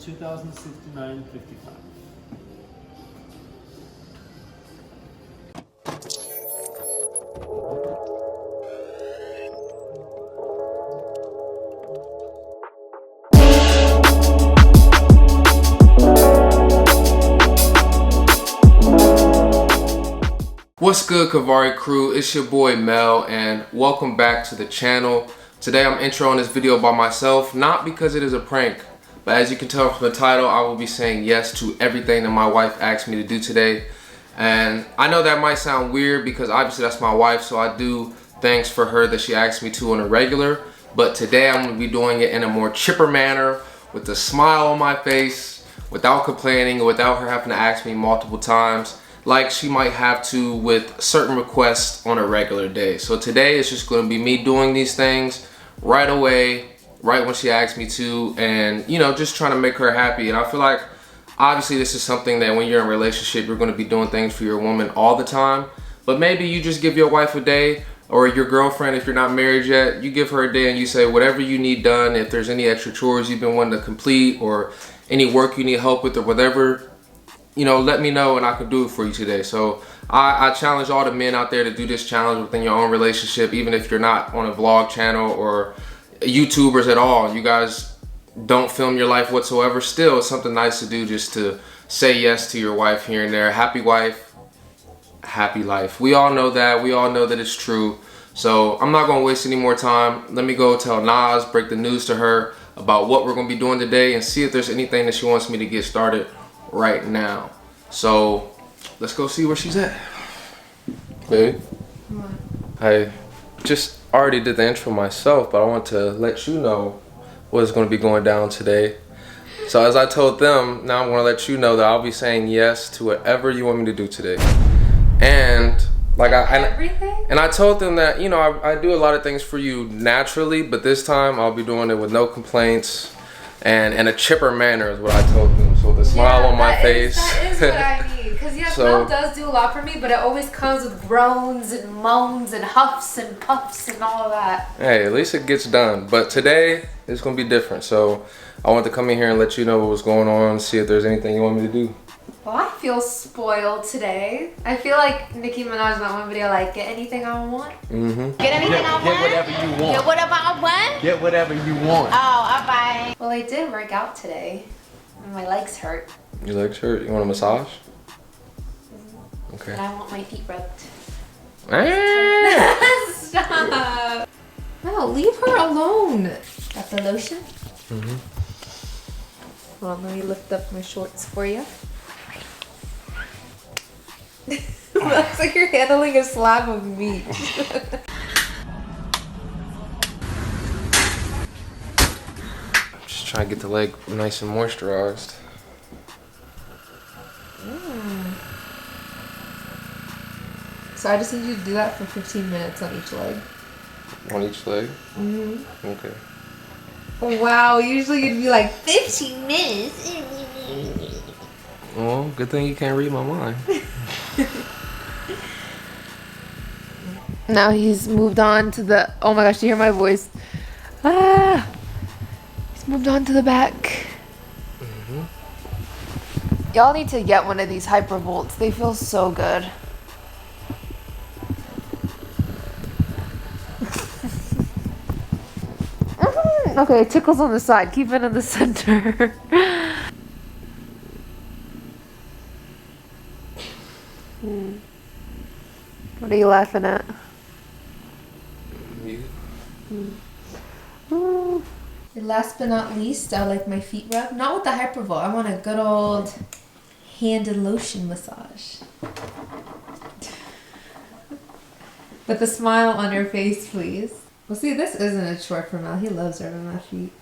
$2,069.55. What's good, Kavari crew? It's your boy Mel and welcome back to the channel. Today I'm introing this video by myself, not because it is a prank, but as you can tell from the title, I will be saying yes to everything that my wife asked me to do today. And I know that might sound weird because obviously that's my wife, so I do things for her that she asked me to on a regular. But today I'm going to be doing it in a more chipper manner, with a smile on my face, without complaining, without her having to ask me multiple times like she might have to with certain requests on a regular day. So today it's just going to be me doing these things right away, right when she asked me to, and you know, just trying to make her happy. And I feel like obviously this is something that when you're in a relationship, you're going to be doing things for your woman all the time, but maybe you just give your wife a day, or your girlfriend, if you're not married yet, you give her a day and you say whatever you need done. If there's any extra chores you've been wanting to complete or any work you need help with or whatever, you know, let me know and I can do it for you today. So I challenge all the men out there to do this challenge within your own relationship, even if you're not on a vlog channel or YouTubers at all. You guys don't film your life whatsoever. Still, it's something nice to do, just to say yes to your wife here and there. Happy wife, happy life. We all know that. We all know that it's true. So I'm not gonna waste any more time. Let me go tell Nas, break the news to her about what we're gonna be doing today and see if there's anything that she wants me to get started right now. So let's go see where she's at. Babe, I just already did the intro myself, but I want to let you know what's going to be going down today. So as I told them, now I'm going to let you know that I'll be saying yes to whatever you want me to do today. And like I told them that, you know, I do a lot of things for you naturally, but this time I'll be doing it with no complaints and in a chipper manner is what I told them. So the smile on my face. That is what I need. Because yes, Mel does do a lot for me, but it always comes with groans and moans and huffs and puffs and all of that. Hey, at least it gets done. But today it's going to be different. So I want to come in here and let you know what was going on, see if there's anything you want me to do. Well, I feel spoiled today. I feel like Nicki Minaj in that one video, like, get anything I want. Mm-hmm. Get anything I want? Get whatever you want. Get whatever I want? Get whatever you want. Oh, alright. Well, I did work out today. And my legs hurt. Your legs hurt? You want a massage? Okay. And I want my feet rubbed. Stop. No, leave her alone. Got the lotion? Mm-hmm. Hold on, let me lift up my shorts for you. Looks like you're handling a slab of meat. I'm just trying to get the leg nice and moisturized. So I just need you to do that for 15 minutes on each leg. On each leg? Mm-hmm. Okay. Wow, usually you'd be like 15 minutes. Well, good thing you can't read my mind. Now he's moved on to the, oh my gosh, you hear my voice? Ah, he's moved on to the back. Y'all need to get one of these Hypervolts. They feel so good. Okay, tickles on the side. Keep it in the center. What are you laughing at? You? And last but not least, I like my feet rubbed. Not with the Hypervolt. I want a good old hand and lotion massage. With a smile on your face, please. Well, see, this isn't a chore for Mel. He loves rubbing my feet.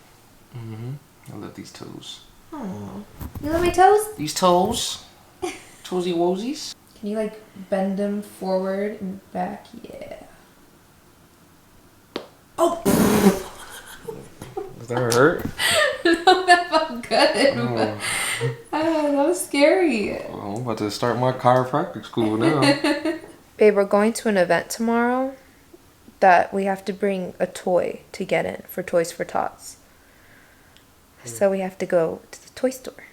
I love these toes. Oh, you love my toes? These toes? Toesy woesies? Can you like bend them forward and back? Yeah. Oh! Does that hurt? No, that felt good. Oh. That was scary. Well, I'm about to start my chiropractic school now. Babe, we're going to an event tomorrow that we have to bring a toy to get in for Toys for Tots. So we have to go to the toy store.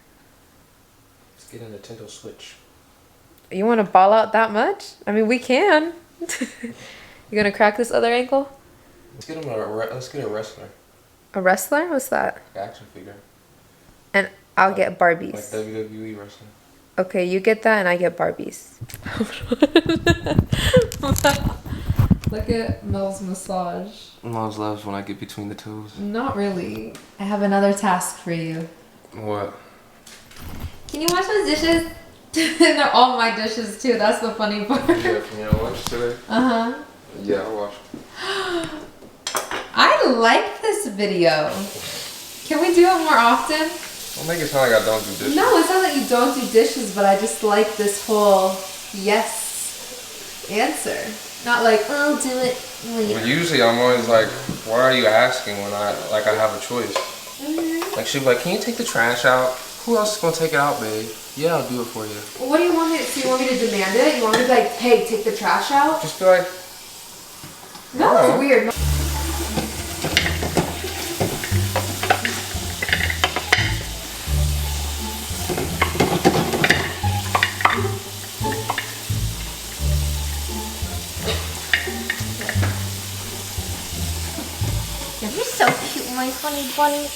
Let's get a Nintendo Switch. You want to ball out that much? I mean, we can. You gonna crack this other ankle? Let's get a wrestler. A wrestler? What's that? Action figure. And I'll get Barbies. Like WWE wrestling. Okay, you get that and I get Barbies. Look at Mel's massage. Mom's loves when I get between the toes. Not really. I have another task for you. What? Can you wash those dishes? They're all my dishes too. That's the funny part. Yeah, from your lunch today? Uh-huh. Yeah, I'll wash. I like this video. Can we do it more often? Don't make it sound like I don't do dishes. No, it's not that you don't do dishes, but I just like this whole yes answer. Not like, oh, do it later. Well, usually I'm always like, why are you asking when I have a choice? Like she'll be like, can you take the trash out? Who else is gonna take it out, babe? Yeah, I'll do it for you. Well, what do you want me to, so you want me to demand it? You want me to be like, hey, take the trash out? Just be like, No, it's weird. You're so cute, my funny bunny.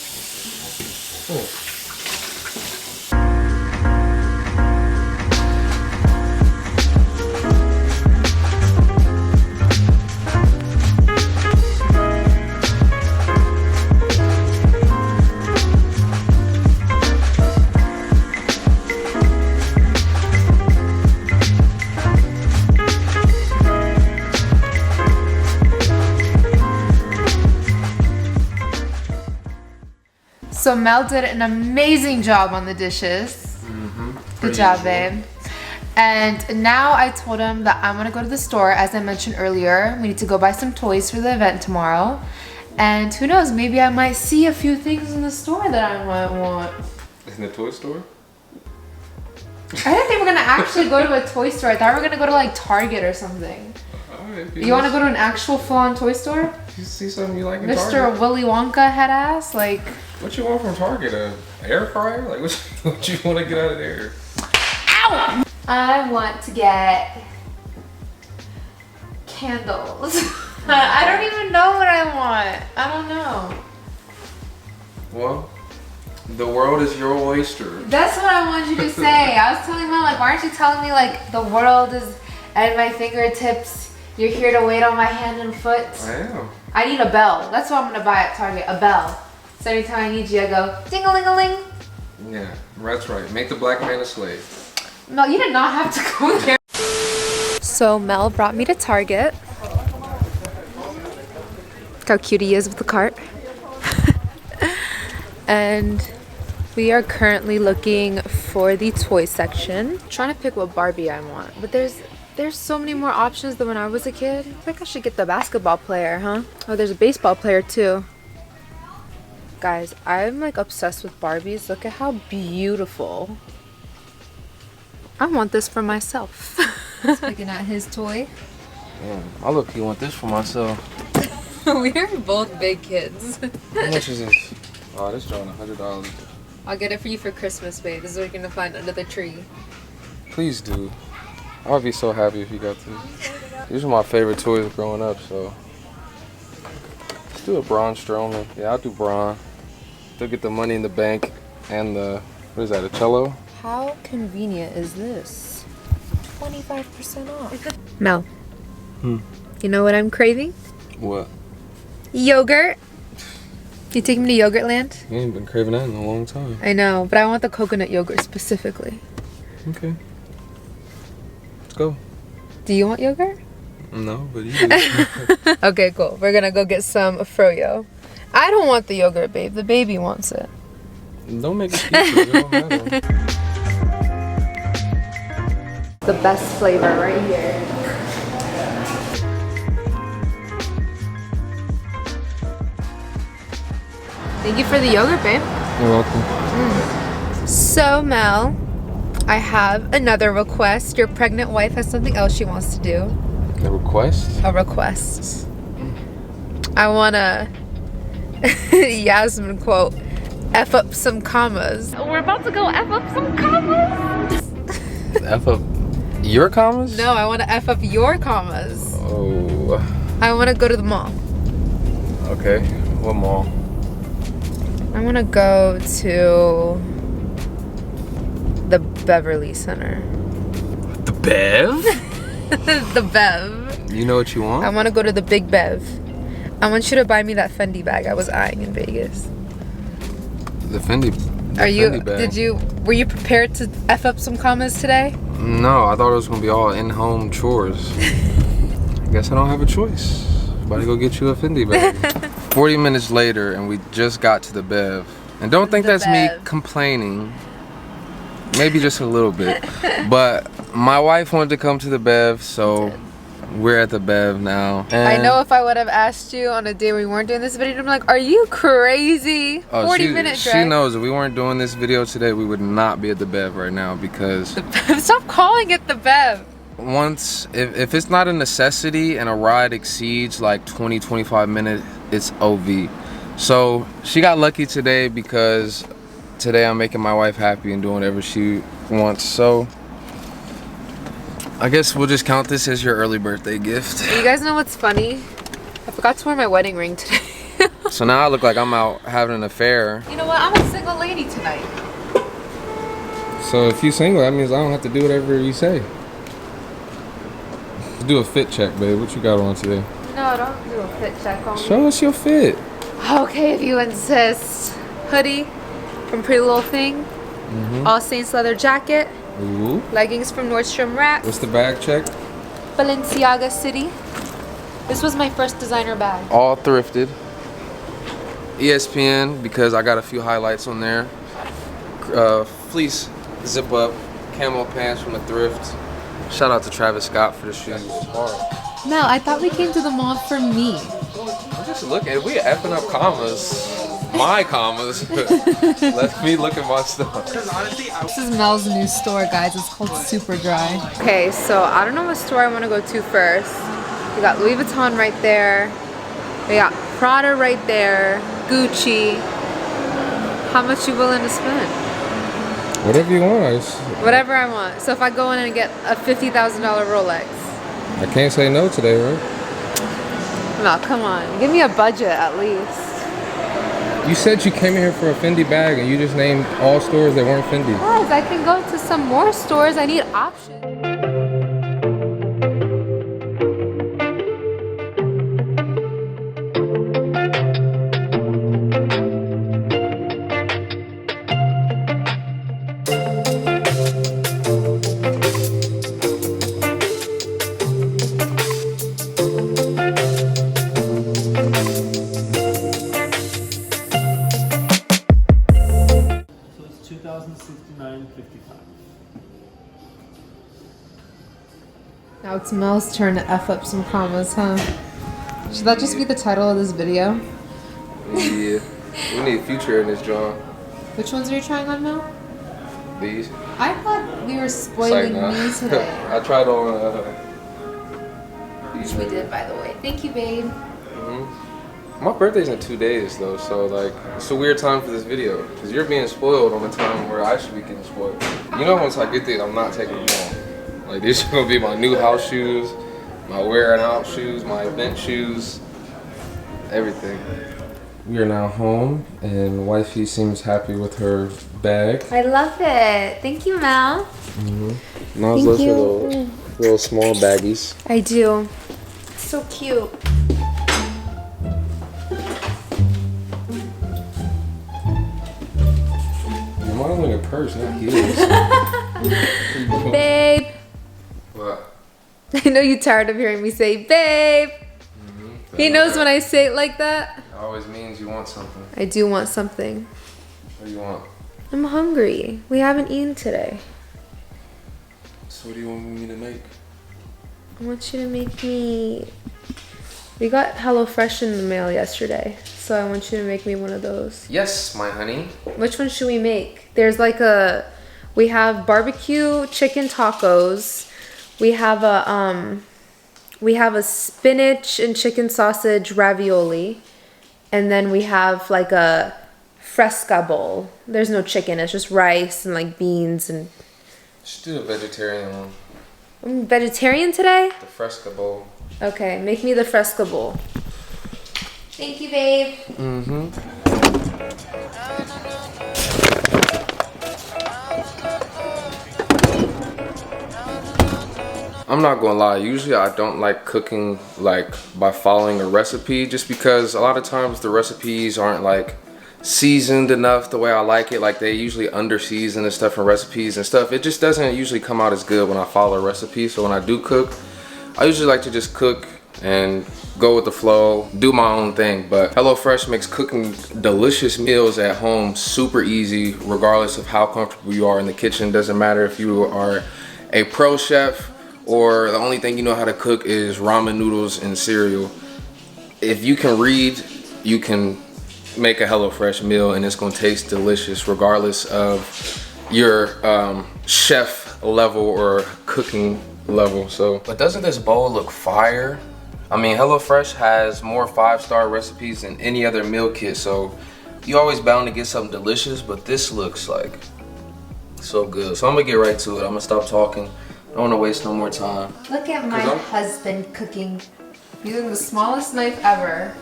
So Mel did an amazing job on the dishes. Good job, babe. And now I told him that I'm gonna go to the store, as I mentioned earlier. We need to go buy some toys for the event tomorrow. And who knows, maybe I might see a few things in the store that I might want. in the toy store? I didn't think we were gonna actually go to a toy store. I thought we were gonna go to like Target or something. Alright, You wanna go to an actual full-on toy store? You see something you like in Mr. Target? Willy Wonka head ass? Like, What you want from Target? An air fryer? Like what you want to get out of there? ow! I want to get candles. I don't even know what I want. I don't know. Well, the world is your oyster. That's what I wanted you to say. I was telling Mom, like, why aren't you telling me, like, the world is at my fingertips? You're here to wait on my hand and foot. I am. I need a bell. That's what I'm gonna buy at Target. A bell. So anytime I need you, I go ding-a-ling-a-ling. Yeah, that's right. Make the black man a slave. Mel, you did not have to go there. So Mel brought me to Target. Look how cute he is with the cart. And we are currently looking for the toy section. Trying to pick what Barbie I want, but there's so many more options than when I was a kid. I think I should get the basketball player, huh? Oh, there's a baseball player too. Guys, I'm like obsessed with Barbies. Look at how beautiful. I want this for myself. He's picking out his toy. I look, you want this for myself. We're both big kids. How much is this? Oh, this drawing $100. I'll get it for you for Christmas, babe. This is what you're gonna find under the tree. Please do. I would be so happy if you got this. These are my favorite toys growing up, so. Let's do a Braun Strowman. Yeah, I'll do Braun. They'll get the money in the bank and the, what is that, a cello? How convenient is this? 25% off. Mel. You know what I'm craving? What? Yogurt. You take me to Yogurtland? You ain't been craving that in a long time. I know, but I want the coconut yogurt specifically. Okay. Let's go. Do you want yogurt? No, but you do. Okay, cool. We're gonna go get some froyo. I don't want the yogurt, babe. The baby wants it. Don't make excuses. It don't matter. The best flavor right here. Thank you for the yogurt, babe. You're welcome. So, Mel, I have another request. Your pregnant wife has something else she wants to do. A request? A request. I want a Yasmin quote. F up some commas. We're about to go F up some commas. F up your commas? No, I want to F up your commas. Oh. I want to go to the mall. Okay. What mall? I want to go to the Beverly Center. The Bev? The Bev. You know what you want? I want to go to the Big Bev. I want you to buy me that Fendi bag I was eyeing in Vegas. The Fendi. Fendi bag. Were you prepared to F up some commas today? No, I thought it was gonna be all in-home chores. I guess I don't have a choice. About to go get you a Fendi bag. 40 minutes later and we just got to the Bev. And don't think that's me complaining. Maybe just a little bit. But my wife wanted to come to the Bev, so we're at the Bev now. And I know if I would have asked you on a day we weren't doing this video, I'm like, are you crazy? 40-minute drive. She knows if we weren't doing this video today, we would not be at the Bev right now because... The Bev? Stop calling it the Bev. Once, if it's not a necessity and a ride exceeds like 20-25 minutes, it's OV. So she got lucky today because today I'm making my wife happy and doing whatever she wants. So I guess we'll just count this as your early birthday gift. You guys know what's funny? I forgot to wear my wedding ring today. So now I look like I'm out having an affair. You know what? I'm a single lady tonight. So if you're single, that means I don't have to do whatever you say. Let's do a fit check, babe. What you got on today? No, don't do a fit check on me. Show us your fit. Okay, if you insist. Hoodie from Pretty Little Thing. All Saints leather jacket. Ooh. Leggings from Nordstrom Rack. What's the bag check? Balenciaga City. This was my first designer bag. All thrifted. ESPN, because I got a few highlights on there. Fleece zip up. Camo pants from the thrift. Shout out to Travis Scott for the shoes. Mel, I thought we came to the mall for me. I'm just looking. We effing up commas. My commas. Let me look at my stuff. This is Mel's new store, guys. It's called Super Dry. Okay, so I don't know what store I want to go to first. We got Louis Vuitton right there. We got Prada right there. Gucci. How much you willing to spend? Whatever you want. Whatever I want. So if I go in and get a $50,000 Rolex. I can't say no today, right? No, come on. Give me a budget at least. You said you came in here for a Fendi bag and you just named all stores that weren't Fendi. Yes, I can go to some more stores. I need options. Now it's Mel's turn to F up some commas, huh? Should that just be the title of this video? Yeah. We need Future in this joint. Which ones are you trying on, Mel? These. I thought we were spoiling me today. I tried on these. Which we did, by the way. Thank you, babe. My birthday's in 2 days though, so like it's a weird time for this video because you're being spoiled on a time where I should be getting spoiled. You know, once I get there, I'm not taking them all. Like these are gonna be my new house shoes, my wearing out shoes, my event shoes, everything. We are now home and wifey seems happy with her bag. I love it. Thank you, Mel. Mom's loves her little small baggies. I do. So cute. Your mom's like a purse, not heels. Babe. What? I know you're tired of hearing me say, babe. He knows when I say it like that. It always means you want something. I do want something. What do you want? I'm hungry. We haven't eaten today. So what do you want me to make? I want you to make me... We got HelloFresh in the mail yesterday, so I want you to make me one of those. Yes, my honey. Which one should we make? There's like a... We have barbecue chicken tacos. We have a spinach and chicken sausage ravioli. And then we have like a fresca bowl. There's no chicken. It's just rice and like beans and. Just do a vegetarian one. I'm vegetarian today? The fresca bowl. Okay, make me the fresca bowl. Thank you, babe. I'm not gonna lie, usually I don't like cooking like by following a recipe, just because a lot of times the recipes aren't like seasoned enough the way I like it. Like they usually under season and stuff in recipes and stuff. It just doesn't usually come out as good when I follow a recipe. So when I do cook, I usually like to just cook and go with the flow, do my own thing. But HelloFresh makes cooking delicious meals at home super easy, regardless of how comfortable you are in the kitchen. Doesn't matter if you are a pro chef or the only thing you know how to cook is ramen noodles and cereal. If you can read, you can make a HelloFresh meal and it's gonna taste delicious regardless of your chef level or cooking level. So, but doesn't this bowl look fire? I mean, HelloFresh has more 5-star recipes than any other meal kit, so you're always bound to get something delicious, but this looks like so good. So I'm gonna get right to it. I'm gonna stop talking. I don't wanna waste no more time. Look at my husband cooking using the smallest knife ever.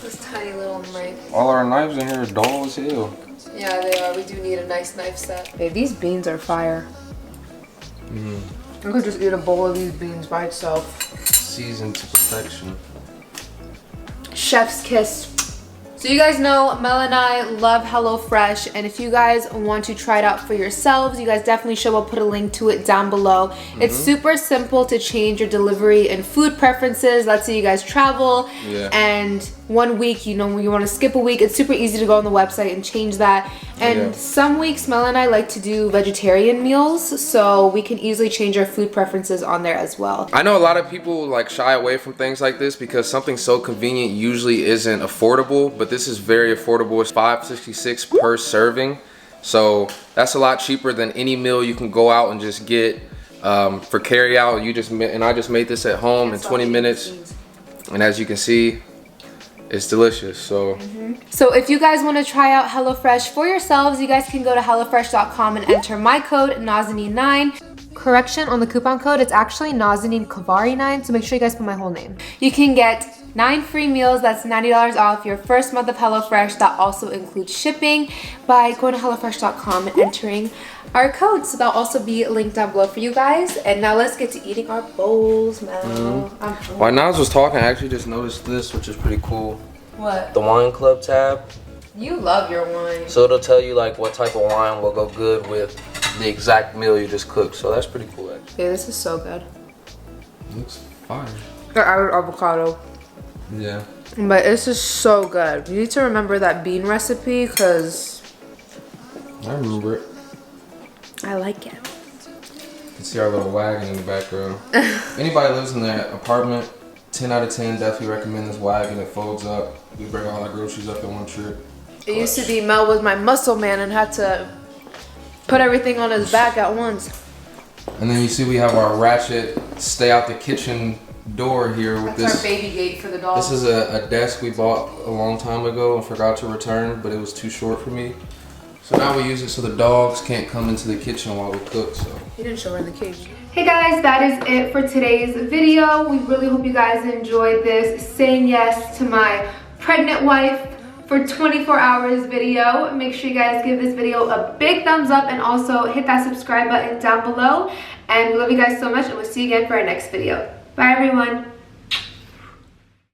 This tiny little knife. All our knives in here are dull as hell. Yeah, they are. We do need a nice knife set. Babe, these beans are fire. I could just eat a bowl of these beans by itself. Seasoned to perfection. Chef's kiss. So you guys know Mel and I love HelloFresh, and if you guys want to try it out for yourselves, you guys definitely should. We'll put a link to it down below. It's super simple to change your delivery and food preferences. Let's say you guys travel and 1 week, you know, you want to skip a week, it's super easy to go on the website and change that. And some weeks Mel and I like to do vegetarian meals, so we can easily change our food preferences on there as well. I know a lot of people like shy away from things like this because something so convenient usually isn't affordable, but this is very affordable. It's $5.66 per serving, so that's a lot cheaper than any meal you can go out and just get for carry out. I just made this at home in 20 minutes, and as you can see, it's delicious. So So if you guys want to try out HelloFresh for yourselves, you guys can go to HelloFresh.com and enter my code Nazanin9. Correction on the coupon code, it's actually Nazanin Kavari 9, so make sure you guys put my whole name. You can get 9 free meals. That's $90 off your first month of HelloFresh. That also includes shipping by going to HelloFresh.com and entering our code. So that'll also be linked down below for you guys. And now let's get to eating our bowls, Mel. while Naz was talking, I actually just noticed this, which is pretty cool. What? The wine club tab. You love your wine. So it'll tell you like what type of wine will go good with the exact meal you just cooked. So that's pretty cool actually. Yeah, this is so good. Looks fire. I added avocado. Yeah. But this is so good. You need to remember that bean recipe because I remember it. I like it. You can see our little wagon in the background. Anybody lives in that apartment, 10 out of 10, definitely recommend this wagon. It folds up. We bring all our groceries up in one trip. It used to be Mel was my muscle man and had to put everything on his back at once. And then you see we have our ratchet stay out the kitchen door here with That's this. our baby gate for the dog. This is a desk we bought a long time ago and forgot to return, but it was too short for me. So now we use it so the dogs can't come into the kitchen while we cook. So He didn't show her in the cage. Hey guys, that is it for today's video. We really hope you guys enjoyed this saying yes to my pregnant wife for 24 hours video. Make sure you guys give this video a big thumbs up and also hit that subscribe button down below. And we love you guys so much, and we'll see you again for our next video. Bye everyone.